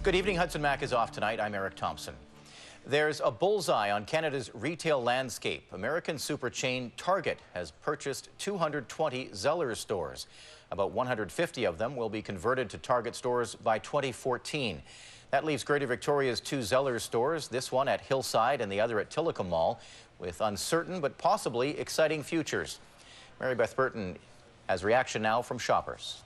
Good evening. Hudson Mack is off tonight. I'm Eric Thompson. There's a bullseye on Canada's retail landscape. American super chain Target has purchased 220 Zellers stores. About 150 of them will be converted to Target stores by 2014. That leaves Greater Victoria's two Zellers stores, this one at Hillside and the other at Tillicum Mall, with uncertain but possibly exciting futures. Mary Beth Burton has reaction now from shoppers.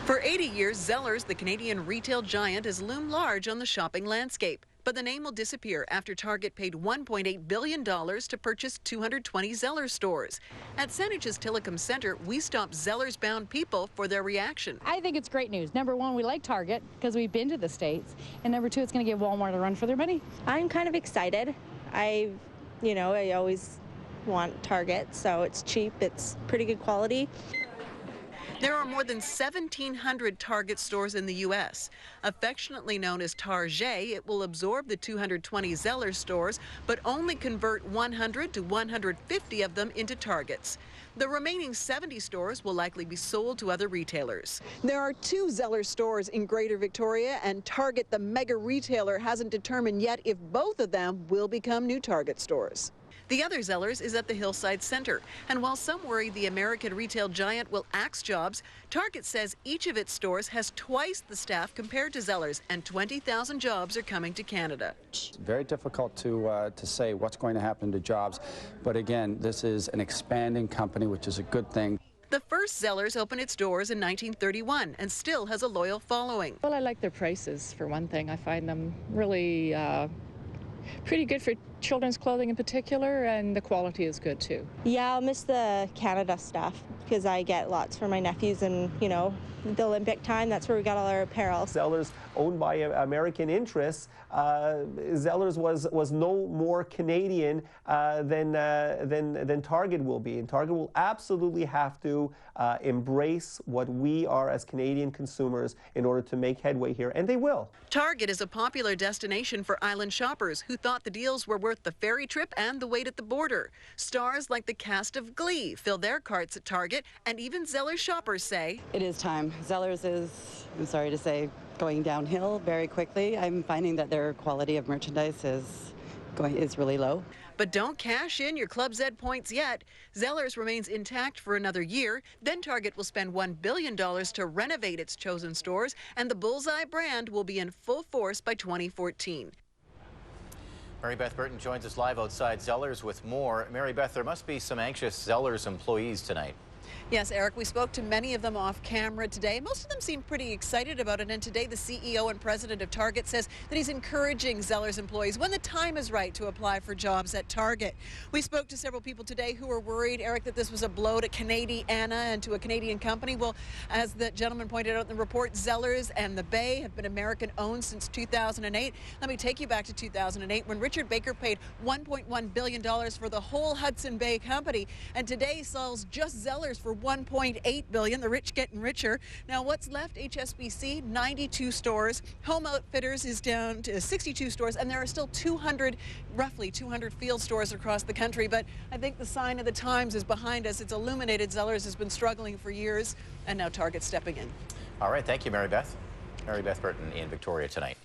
For 80 years, Zellers, the Canadian retail giant, has loomed large on the shopping landscape. But the name will disappear after Target paid $1.8 billion to purchase 220 Zellers stores. At Saanach's Tillicum Centre, we stopped Zellers-bound people for their reaction. I think it's great news. Number one, we like Target because we've been to the States. And number two, it's going to give Walmart a run for their money. I'm kind of excited. I always want Target, so it's cheap, it's pretty good quality. There are more than 1,700 Target stores in the U.S. Affectionately known as Target, it will absorb the 220 Zellers stores, but only convert 100 to 150 of them into Targets. The remaining 70 stores will likely be sold to other retailers. There are two Zellers stores in Greater Victoria, and Target, the mega retailer, hasn't determined yet if both of them will become new Target stores. The other Zellers is at the Hillside Centre, and while some worry the American retail giant will axe jobs, Target says each of its stores has twice the staff compared to Zellers, and 20,000 jobs are coming to Canada. It's very difficult to say what's going to happen to jobs, but again, this is an expanding company, which is a good thing. The first Zellers opened its doors in 1931 and still has a loyal following. Well, I like their prices, for one thing. I find them really pretty good for children's clothing in particular, and the quality is good too. Yeah, I'll miss the Canada stuff because I get lots for my nephews, and the Olympic time, that's where we got all our apparel. Zellers, owned by American interests, Zellers was no more Canadian than Target will be, and Target will absolutely have to embrace what we are as Canadian consumers in order to make headway here, and they will. Target is a popular destination for island shoppers who thought the deals were worth the ferry trip and the wait at the border. Stars like the cast of Glee fill their carts at Target, and even Zellers shoppers say it is time. Zellers is, I'm sorry to say, going downhill very quickly. I'm finding that their quality of merchandise is really low. But don't cash in your Club Z points yet. Zellers remains intact for another year. Then Target will spend $1 billion to renovate its chosen stores, and the Bullseye brand will be in full force by 2014. Mary Beth Burton joins us live outside Zellers with more. Mary Beth, there must be some anxious Zellers employees tonight. Yes, Eric, we spoke to many of them off camera today. Most of them seem pretty excited about it, and today the CEO and president of Target says that he's encouraging Zellers employees when the time is right to apply for jobs at Target. We spoke to several people today who were worried, Eric, that this was a blow to Canadiana and to a Canadian company. Well, as the gentleman pointed out in the report, Zellers and the Bay have been American-owned since 2008. Let me take you back to 2008 when Richard Baker paid $1.1 billion for the whole Hudson Bay company, and today sells just Zellers for $1.8 billion. The rich getting richer. Now, what's left? HSBC, 92 stores. Home Outfitters is down to 62 stores, and there are still roughly 200 field stores across the country. But I think the sign of the times is behind us. It's illuminated. Zellers has been struggling for years, and now Target's stepping in. All right. Thank you, Mary Beth. Mary Beth Burton in Victoria tonight.